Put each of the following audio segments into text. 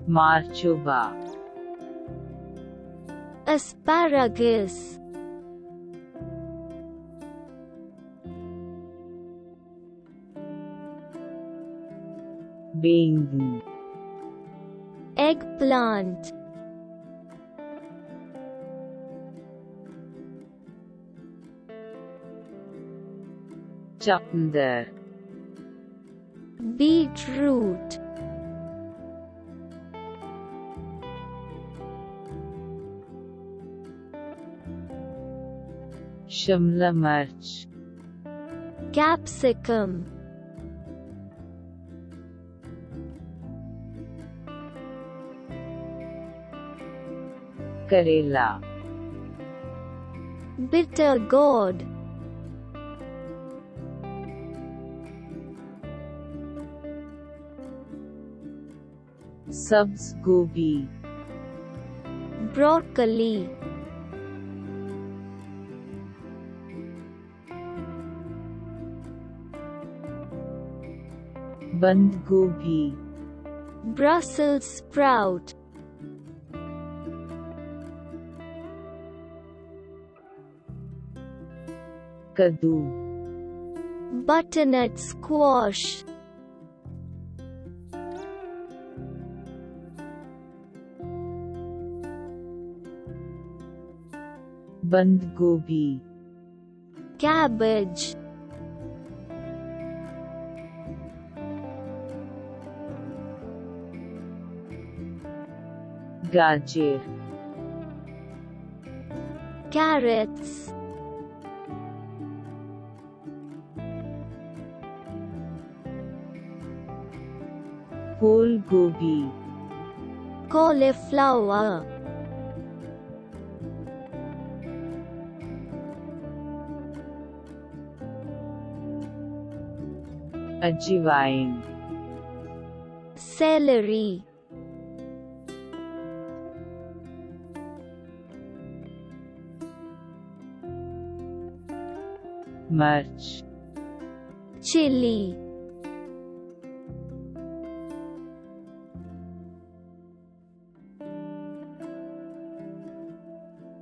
Marchuba. asparagus, Being. eggplant, Chuckandir. beetroot, Shimla Mirch. capsicum, Karela. bitter gourd, Sabz Gobi. broccoli, Band Gobi. Brussels sprout, Kadu. butternut squash, Band Gobi. cabbage, Gajer. carrots, Whole Gobi. cauliflower, Ajwain. celery, Mirch. chili,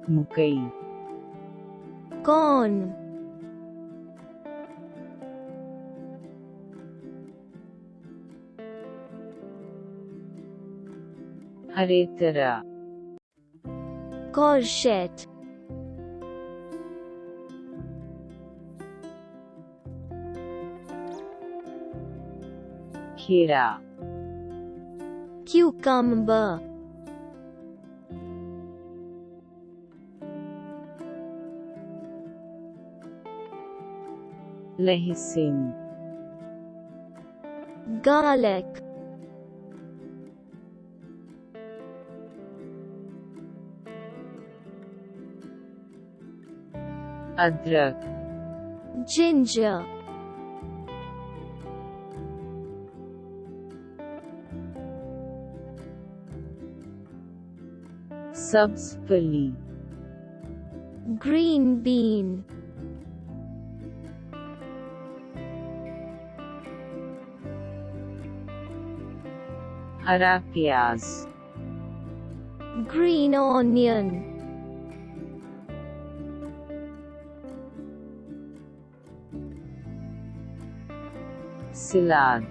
Mukai. corn, Haretara. courgette, Khera. cucumber, Lehisin. garlic, Adrak. ginger, Sabz Pali. green bean, Hara Pyaz. green onion, Salad.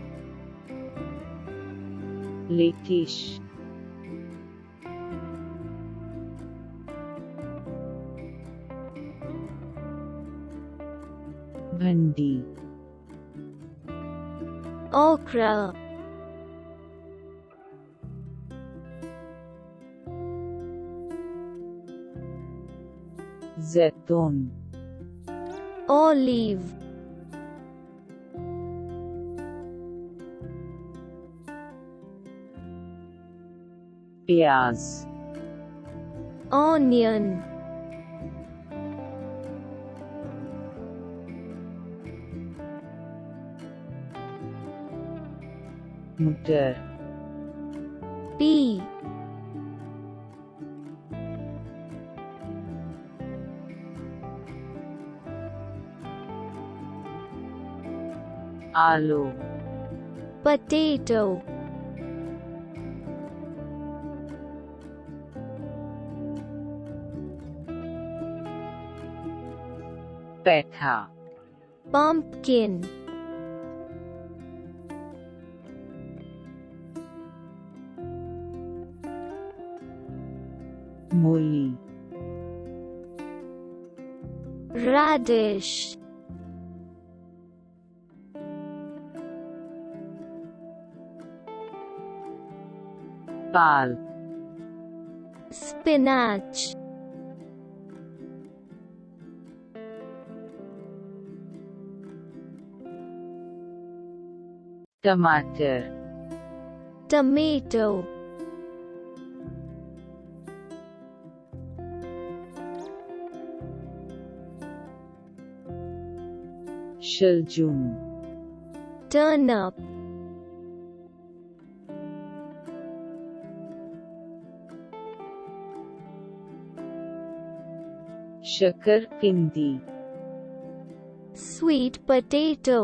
Lettuce. Bhandi. okra, Zaitun. olive, Pyaz. onion, Mutter. pea, Aloo. potato, पैठा pumpkin, मूली radish, पाल spinach, टमाटर tomato, शलजूम turnip, शकरकंदी sweet potato,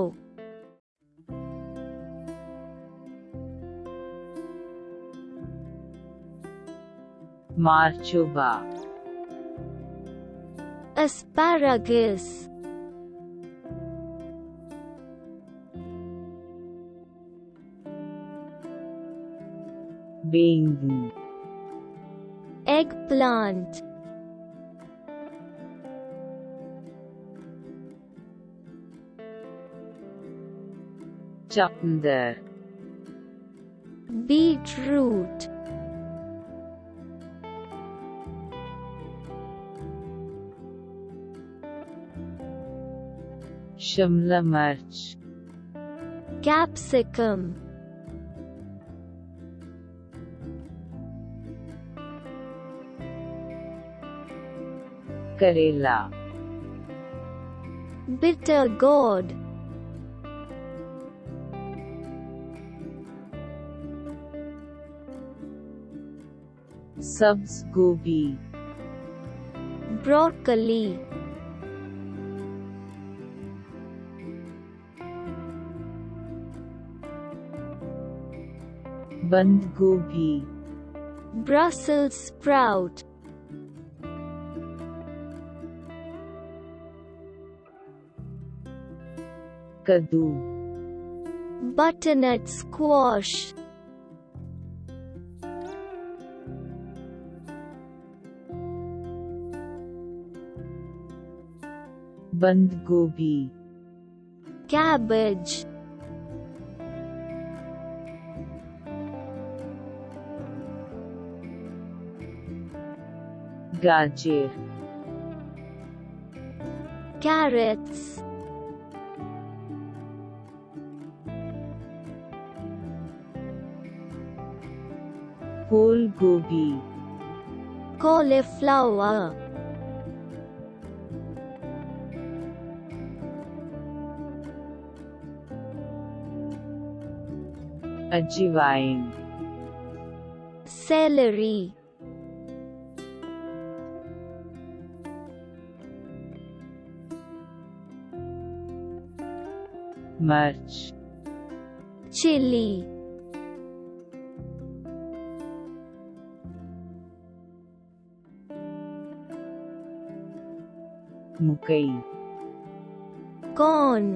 मार्चोबा asparagus, बैंगन eggplant, चुकंदर beetroot, Shimla मिर्च capsicum, करेला bitter gourd, सब्ज गोभी broccoli, बंद गोभी Brussels sprout, कद्दू butternut squash, बंद गोभी cabbage, गाजर carrots, फूल गोभी cauliflower, अजवाइन celery, मिर्च chili, मकई corn,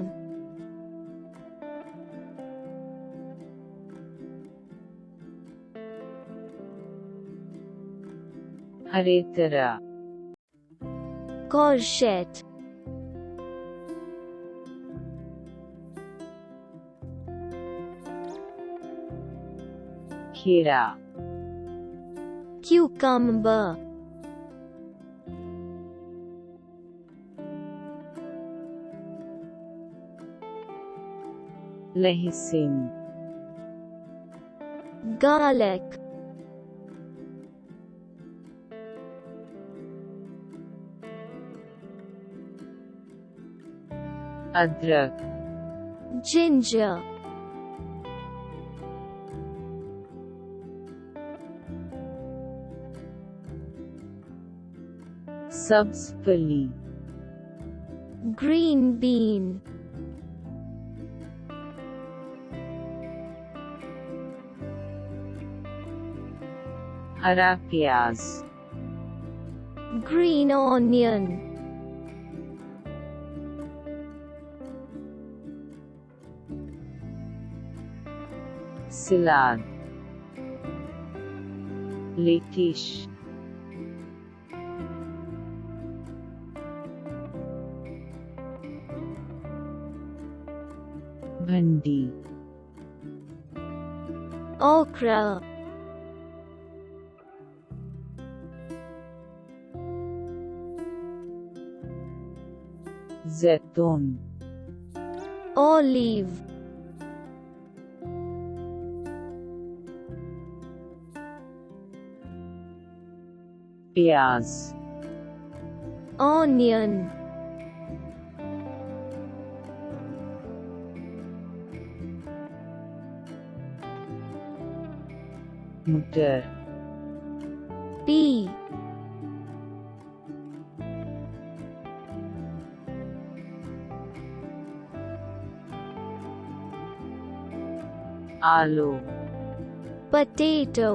हरे तरह courgette, खीरा cucumber, लहसुन garlic, अदरक ginger, सब्ज फली green bean, हरा प्याज green onion, Salad. Lettuce. Bhandi. Okra. Zaitun. Olive. प्याज. Onion. मटर. Pea. आलू. Potato.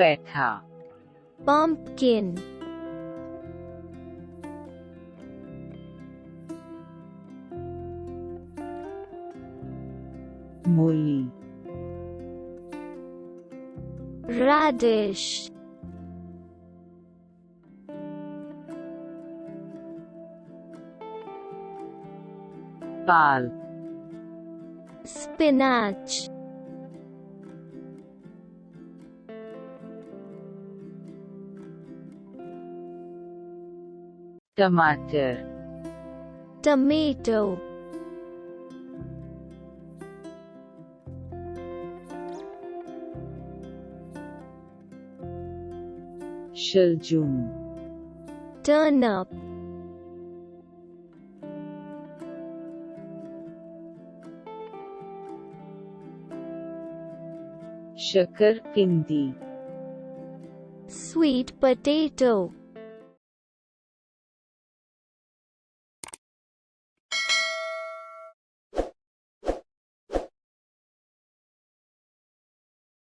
पेठा. Pumpkin. मूली. Radish. पाल. Spinach. टमाटर. Tomato. शलजूम. Turnip. शकरकंदी. Sweet potato.